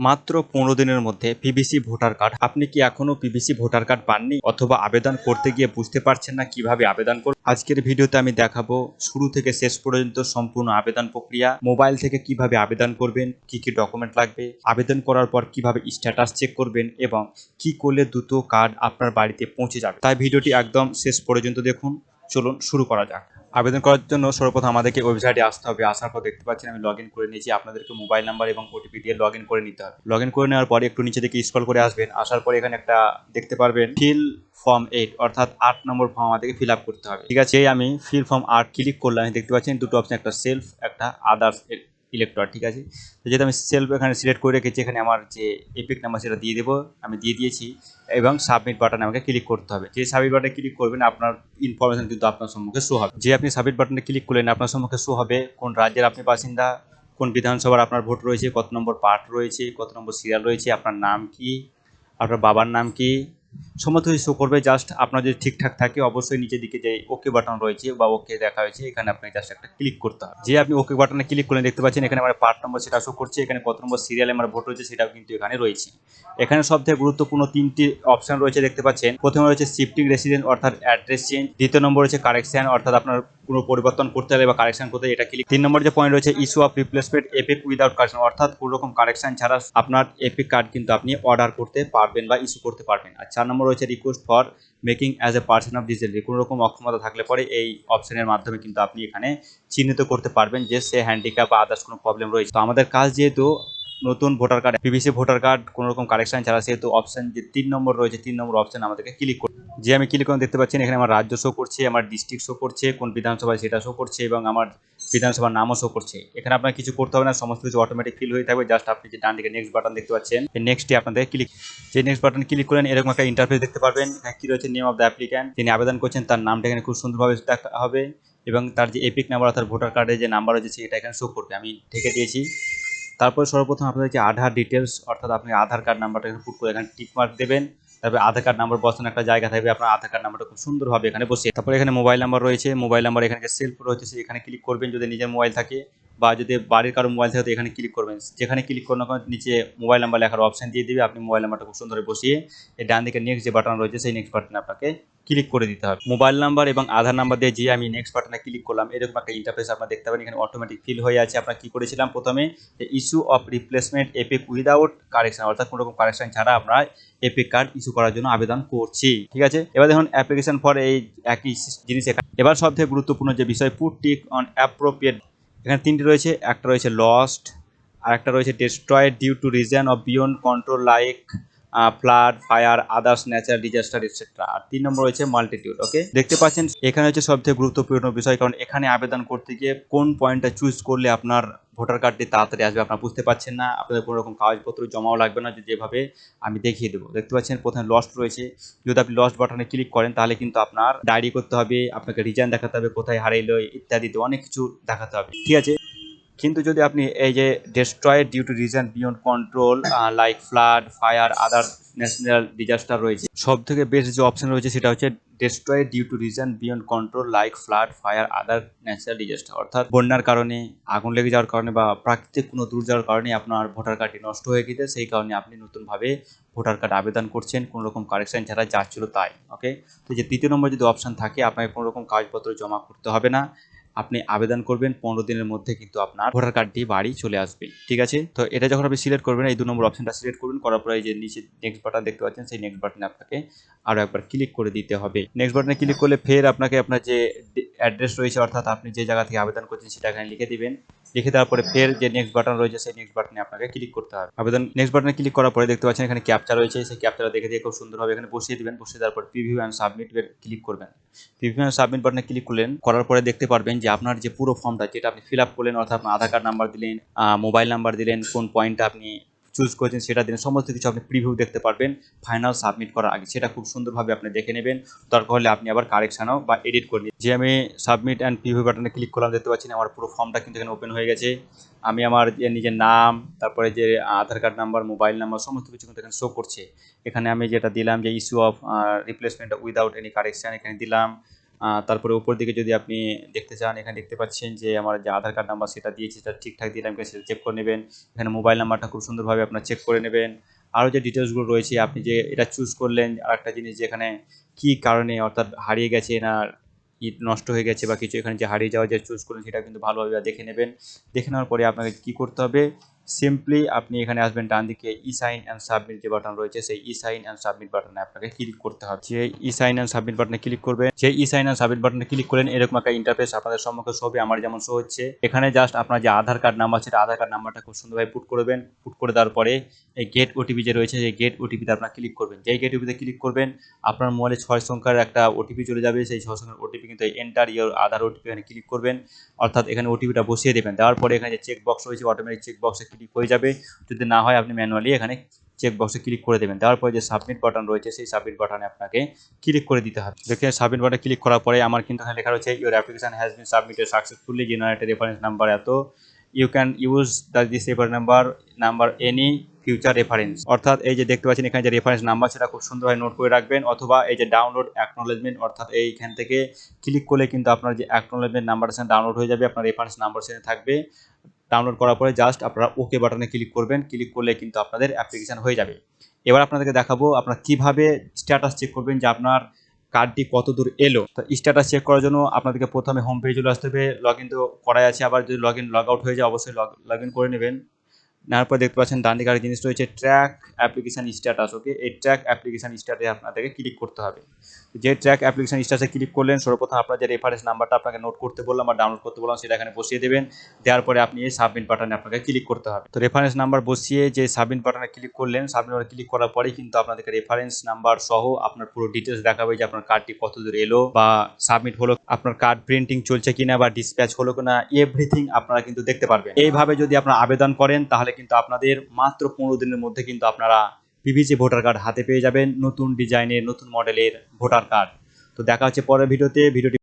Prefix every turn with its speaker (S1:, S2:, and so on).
S1: মাত্র 15 দিনের মধ্যে পিভিসি ভোটার কার্ড। আপনি কি এখনো পিভিসি ভোটার কার্ড পাননি অথবা আবেদন করতে গিয়ে বুঝতে পারছেন না কিভাবে আবেদন করবেন? আজকের ভিডিওতে আমি দেখাবো শুরু থেকে শেষ পর্যন্ত সম্পূর্ণ আবেদন প্রক্রিয়া, মোবাইল থেকে কিভাবে আবেদন করবেন, কি কি ডকুমেন্ট লাগবে, আবেদন করার পর কিভাবে স্ট্যাটাস চেক করবেন এবং কি করলে দ্রুত কার্ড আপনার বাড়িতে পৌঁছে যাবে। তাই ভিডিওটি একদম শেষ পর্যন্ত দেখুন। চলুন শুরু করা যাক। আবেদন করার জন্য সর্বপ্রথম আমাদেরকে ওয়েবসাইটে আসতে হবে। আসার পর দেখতে পাচ্ছেন আমি লগ ইন করে নিয়েছি। আপনাদেরকে মোবাইল নাম্বার এবং ওটিপি দিয়ে লগ ইন করে নিতে হবে। লগ ইন করে নেওয়ার পরে একটু নিচে দিকে স্ক্রল করে আসবেন। আসার পরে এখানে একটা দেখতে পারবেন ফিল ফর্ম 8 অর্থাৎ 8 নম্বর ফর্ম আমাদেরকে ফিল আপ করতে হবে। ঠিক আছে, আমি ফিল ফর্ম 8 ক্লিক করলাম। দেখতে পাচ্ছেন দুটো অপশন, একটা সেলফ, একটা আদার্স ইলেক্টর। ঠিক আছে, তো যেহেতু আমি সেলফ এখানে সিলেক্ট করে রেখেছি, এখানে আমার যে এপিক নাম্বার সেটা দিয়ে দেবো, আমি দিয়ে দিয়েছি এবং সাবমিট বাটনে আমাকে ক্লিক করতে হবে। যে সাবমিট বাটনে ক্লিক করবেন আপনার ইনফরমেশন কিন্তু আপনার সম্মুখে শো হবে। যে আপনি সাবমিট বাটনে ক্লিক করলেন আপনার সম্মুখে শো হবে কোন রাজ্যের আপনি বাসিন্দা, কোন বিধানসভার আপনার ভোট রয়েছে, কত নম্বর পার্ট রয়েছে, কত নম্বর সিরিয়াল রয়েছে, আপনার নাম কি, আপনার বাবার নাম কি, সমস্ত কিছু শো করবে। জাস্ট আপনার যদি ঠিকঠাক থাকে অবশ্যই নিচের দিকে যে ওকে বাটন রয়েছে বা ওকে দেখা হয়েছে এখানে আপনাকে জাস্ট একটা ক্লিক করতে হবে। যে আপনি ওকে বাটনে ক্লিক করলে দেখতে পাচ্ছেন এখানে আমার পার্ট নম্বর সেটা শো করছে, এখানে কত নম্বর সিরিয়ালে আমার ভোট রয়েছে সেটাও কিন্তু এখানে রয়েছে। এখানে সবথেকে গুরুত্বপূর্ণ 3টি অপশন রয়েছে দেখতে পাচ্ছেন। প্রথমে রয়েছে শিফটিং রেসিডেন্ট অর্থাৎ অ্যাড্রেস চেঞ্জ, দ্বিতীয় নম্বর রয়েছে কারেকশন অর্থাৎ আপনার কোনো পরিবর্তন করতে হলে বা কারেকশন করতে এটা ক্লিক, 3 নম্বর যে পয়েন্ট রয়েছে issue of replacement epic without correction অর্থাৎ কোনো রকম কারেকশন ছাড়া আপনার এপিক কার্ড কিন্তু আপনি অর্ডার করতে পারবেন বা ইস্যু করতে পারবেন। আর 4 নম্বর রয়েছে request for making as a person of disability, কোনো রকম অক্ষমতা থাকলে পরে এই অপশনের মাধ্যমে কিন্তু আপনি এখানে চিহ্নিত করতে পারবেন যে সে হ্যান্ডিক্যাপ বা আদার্স কোনো প্রবলেম রয়েছে। তো আমাদের কাজ যেহেতু নতুন voter card, PVC voter card কোনো রকম কারেকশন ছাড়া, সেহেতু অপশন যে 3 নম্বর রয়েছে 3 নম্বর অপশন আমাদেরকে ক্লিক করতে। যে আমি ক্লিক করে দেখতে পাচ্ছেন এখানে আমার রাজ্য শো করছে, আমার ডিস্ট্রিক্ট শো করছে, কোন বিধানসভায় সেটা শো করছে এবং আমার বিধানসভার নামও শো করছে। এখানে আপনার কিছু করতে হবে না, সমস্ত কিছু অটোমেটিক ফিল হয়ে থাকবে। জাস্ট আপনি যে ডান দিকে নেক্সট বাটন দেখতে পাচ্ছেন এই নেক্সটে আপনাদের ক্লিক, যে নেক্সট বাটন ক্লিক করেন এরকম একটা ইন্টারফেস দেখতে পারবেন। এখানে কি রয়েছে নেম অফ দ্য অ্যাপ্লিক্যান্ট, যিনি আবেদন করছেন তার নামটা এখানে খুব সুন্দরভাবে দেখা হবে এবং তার যে এপিক নাম্বার অর্থাৎ ভোটার কার্ডের যে নাম্বার রয়েছে সেটা এখানে শো করবে। আমি ঢেকে দিয়েছি। তারপরে সর্বপ্রথম আপনাদের যে আধার ডিটেলস অর্থাৎ আপনি আধার কার্ড নাম্বারটা এখানে পুট করে এখানে টিক মার্ক দেবেন। তারপরে আধার কার্ড নাম্বার বসানোর একটা জায়গা থাকবে, আপনার আধার কার্ড নাম্বারটা খুব সুন্দরভাবে এখানে বসিয়ে, তারপরে এখানে মোবাইল নাম্বার রয়েছে, মোবাইল নাম্বার এখানে সেলফ রয়েছে এখানে ক্লিক করবেন যদি নিজের মোবাইল থাকে, বা যদি বাড়ির কারো মোবাইল থাকে তো এখানে ক্লিক করবেন। যেখানে ক্লিক করার পর নিচে মোবাইল নাম্বার লেখার অপশন দিয়ে দিবে, আপনি মোবাইল নাম্বারটা খুব সুন্দরভাবে বসিয়ে এই ডান দিকে নেক্সট যে বাটন রয়েছে সেই নেক্সট বাটনে আপনাকে ক্লিক করে দিতে হবে। মোবাইল নাম্বার এবং আধার নাম্বার দিয়ে যে আমি নেক্সট বাটনে ক্লিক করলাম এরকম একটা ইন্টারফেস আপনারা দেখতে পাবেন। এখানে অটোমেটিক ফিল হয়ে আছে। আমরা কি করেছিলাম প্রথমে, issue of replacement epic without correction অর্থাৎ কোনো রকম কারেকশন ছাড়া আমরা এপিক কার্ড ইস্যু করার জন্য আবেদন করছি। ঠিক আছে, এবার দেখুন অ্যাপ্লিকেশন ফর এই একই জিনিস এখানে। এবার সবথেকে গুরুত্বপূর্ণ যে বিষয় পুট টিক অন অ্যাপ্রোপ্রিয়েট, এখানে 3টি রয়েছে, একটা রয়েছে লস্ট, আর একটা রয়েছে destroyed due to reason of beyond control like flood, fire, others natural disaster etcetera. আর 3 নম্বর রয়েছে মাল্টিটিউড। ওকে, দেখতে পাচ্ছেন এখানে হচ্ছে সবথেকে গুরুত্বপূর্ণ বিষয়, কারণ এখানে আবেদন করতে গিয়ে কোন পয়েন্টটা চুজ করলে আপনার ভোটার কার্ডটি তাড়াতাড়ি আসবে আপনারা বুঝতে পারছেন না, আপনাদের কোনো রকম কাগজপত্র জমাও লাগবে না, যেভাবে আমি দেখিয়ে দেবো। দেখতে পাচ্ছেন প্রথমে লস্ট রয়েছে, যদি আপনি লস্ট বাটনে ক্লিক করেন তাহলে কিন্তু আপনার ডায়েরি করতে হবে, আপনাকে রিজন দেখাতে হবে, কোথায় হারাইলো ইত্যাদিতে অনেক কিছু দেখাতে হবে। ঠিক আছে, কিন্তু যদি আপনি এই যে destroyed due to reason beyond control like flood, fire, other national disaster রয়েছে, সব থেকে বেস্ট যে অপশন রয়েছে সেটা হচ্ছে destroyed due to reason beyond control like flood, fire, other natural disaster অর্থাৎ বন্যার কারণে, আগুন লেগে যাওয়ার কারণে বা প্রাকৃতিক কোনো দুর্যোগের কারণে আপনার ভোটার কার্ডটি নষ্ট হয়ে গেছে, সেই কারণে আপনি নতুনভাবে ভোটার কার্ড আবেদন করছেন কোনো রকম কারেকশন ছাড়া যা ছিল তাই। ওকে, তো যে 3য় নম্বর যদি অপশন থাকে আপনাকে কোনো রকম কাগজপত্র জমা করতে হবে না, আপনি আবেদন করবেন 15 দিনের মধ্যে কিন্তু আপনার ভোটার কার্ডটি বাড়ি চলে আসবে। ঠিক আছে, তো এটা যখন আপনি সিলেক্ট করবেন এই 2 নম্বর অপশনটা সিলেক্ট করবেন, করার পরে এই যে নিচে নেক্সট বাটন দেখতে পাচ্ছেন সেই নেক্সট বাটনে আপনাকে আরও একবার ক্লিক করে দিতে হবে। নেক্সট বাটনে ক্লিক করলে ফের আপনাকে আপনার যে অ্যাড্রেস রয়েছে অর্থাৎ আপনি যে জায়গা থেকে আবেদন করছেন সেটা এখানে লিখে দিবেন। লিখে দেওয়ার পরে ফের যে নেক্সট বাটন রয়েছে সেই নেক্সট বাটনে আপনাকে ক্লিক করতে হবে। আবেদন নেক্সট বাটনে ক্লিক করার পরে দেখতে পাচ্ছেন এখানে ক্যাপচা রয়েছে, সেই ক্যাপচাটা দেখে দিয়ে খুব সুন্দরভাবে এখানে বসিয়ে দিবেন। বসিয়ে দেওয়ার পর প্রিভিউ অ্যান্ড সাবমিট ক্লিক করবেন। প্রিভিউ অ্যান্ড সাবমিট বাটনে ক্লিক করলেন, করার পরে দেখতে পারবেন যে আপনার যে পুরো ফর্মটা যেটা আপনি ফিল আপ করলেন অর্থাৎ আপনার আধার কার্ড নাম্বার দিলেন, মোবাইল নাম্বার দিলেন, কোন পয়েন্টটা আপনি চুজ করেছেন সেটা দিলেন, সমস্ত কিছু আপনি প্রিভিউ দেখতে পারবেন ফাইনাল সাবমিট করার আগে। সেটা খুব সুন্দরভাবে আপনি দেখে নেবেন, দরকার হলে আপনি আবার কারেকশানও বা এডিট করে নিন। যে আমি সাবমিট অ্যান্ড প্রিভিউ বাটনে ক্লিক করলাম, দেখতে পাচ্ছেন আমার পুরো ফর্মটা কিন্তু এখানে ওপেন হয়ে গেছে। আমি আমার যে নিজের নাম, তারপরে যে আধার কার্ড নাম্বার, মোবাইল নাম্বার সমস্ত কিছু কিন্তু এখানে শো করছে। এখানে আমি যেটা দিলাম যে issue of replacement without any correction এখানে দিলাম, তারপরে উপর দিকে যদি আপনি দেখতে চান, এখানে দেখতে পাচ্ছেন যে আমার যে আধার কার্ড নাম্বার সেটা দিয়েছি, সেটা ঠিকঠাক দিলাম কিনা সেটা চেক করে নেবেন। এখানে মোবাইল নাম্বারটা খুব সুন্দরভাবে আপনার চেক করে নেবেন। আরও যে ডিটেলসগুলো রয়েছে, আপনি যে এটা চুজ করলেন, আরেকটা জিনিস যে এখানে কী কারণে অর্থাৎ হারিয়ে গেছে না নষ্ট হয়ে গেছে বা কিছু, এখানে যে হারিয়ে যাওয়া যে চুজ করলেন সেটা কিন্তু ভালোভাবে দেখে নেবেন। দেখে নেওয়ার পরে আপনাকে কী করতে হবে, সিম্পলি আপনি এখানে আসবেন ডান দিকে ই সাইন অ্যান্ড সাবমিট যে বাটন রয়েছে, সেই ই সাইন অ্যান্ড সাবমিট বাটনে আপনাকে ক্লিক করতে হবে। যে ই সাইন অ্যান্ড সাবমিট বাটনে ক্লিক করবেন, যে ই সাইন অ্যান্ড সাবমিট বাটনে ক্লিক করেন এরকম একটা ইন্টারফেস আপনাদের সম্মুখে শো হবে, আমার যেমন শো হচ্ছে। এখানে জাস্ট আপনার যে আধার কার্ড নাম্বার, সেটা আধার কার্ড নাম্বারটা খুব সুন্দরভাবে পুট করবেন। পুট করে দেওয়ার পরে এই গেট ওটিপি যে রয়েছে, সেই গেট ওটিপিতে আপনার ক্লিক করবেন। যেই গেট ওটিপিতে ক্লিক করবেন, আপনার মোবাইলে 6 সংখ্যার একটা ওটিপি চলে যাবে। সেই 6 সংখ্যার ওটিপি কিন্তু এন্টার ইওর আধার ওটিপি এখানে ক্লিক করবেন, অর্থাৎ এখানে ওটিপিটা বসিয়ে দেবেন। দেওয়ার পরে এখানে যে চেক বক্স রয়েছে, অটোমেটিক চেক বক্সে ক্লিক হয়ে যাবে। যদি না হয় আপনি ম্যানুয়ালি এখানে চেক বক্সে ক্লিক করে দেবেন। দেওয়ার পরে যে সাবমিট বাটন রয়েছে, সেই সাবমিট বাটনে আপনাকে ক্লিক করে দিতে হবে। দেখে সাবমিট বাটনে ক্লিক করার পরে আমার কিন্তু এখানে লেখা রয়েছে your application has been submitted successfully, generated reference number এত, you can use this reference number any future reference. অর্থাৎ এই যে দেখতে পাচ্ছেন এখানে যে রেফারেন্স নাম্বার, সেটা খুব সুন্দরভাবে নোট করে রাখবেন। অথবা এই যে ডাউনলোড অ্যাকনোলেজমেন্ট, অর্থাৎ এইখান থেকে ক্লিক করলে কিন্তু আপনার যে অ্যাকনোলেজমেন্ট নাম্বারটা সেটা ডাউনলোড হয়ে যাবে, আপনার রেফারেন্স নাম্বার সেখানে থাকবে। ডাউনলোড করার পরে জাস্ট আপনারা ওকে বাটনে ক্লিক করবেন। ক্লিক করলে কিন্তু আপনাদের অ্যাপ্লিকেশন হয়ে যাবে। এবার আপনাদেরকে দেখাবো আপনারা কিভাবে স্ট্যাটাস চেক করবেন যে আপনার কার্ডটি কত দূর এলো। তো স্ট্যাটাস চেক করার জন্য আপনাদেরকে প্রথমে হোম পেজে চলে আসতে হবে। লগ ইন তো করাই আছে, আবার যদি লগ আউট হয়ে যায় অবশ্যই লগ ইন করে নেবেন। নেওয়ার পর দেখতে পাচ্ছেন ডান দিকে আরেক জিনিস রয়েছে ট্র্যাক অ্যাপ্লিকেশন স্ট্যাটাস। ওকে, এই ট্র্যাক অ্যাপ্লিকেশন স্ট্যাটাসে আপনাদেরকে ক্লিক করতে হবে। যে ট্র্যাক অ্যাপ্লিকেশন স্ট্যাটাসে ক্লিক করলেন, সর্বপ্রথম আপনার যে রেফারেন্স নাম্বারটা আপনাকে নোট করতে বললাম বা ডাউনলোড করতে বললাম, সেটা এখানে বসিয়ে দেবেন। দেওয়ার পরে আপনি এই সাবমিট বাটনে আপনাকে ক্লিক করতে হবে। তো রেফারেন্স নাম্বার বসিয়ে যে সাবমিট বাটনে ক্লিক করলেন, সাবমিট বাটনে ক্লিক করার পরেই কিন্তু আপনাদেরকে রেফারেন্স নাম্বার সহ আপনার পুরো ডিটেলস দেখাবে যে আপনার কার্ডটি কত দূর এলো বা সাবমিট হলো, আপনার কার্ড প্রিন্টিং চলছে কিনা বা ডিসপ্যাচ হলো কিনা, এভরিথিং আপনারা কিন্তু দেখতে পারবেন। এইভাবে যদি আপনারা আবেদন করেন, তাহলে কিন্তু আপনাদের মাত্র 15 দিনের মধ্যে কিন্তু আপনারা পিভিসি ভোটার কার্ড হাতে পেয়ে যাবেন, নতুন ডিজাইনের নতুন মডেলের ভোটার কার্ড। তো দেখা হচ্ছে পরের ভিডিওতে। ভিডিওটি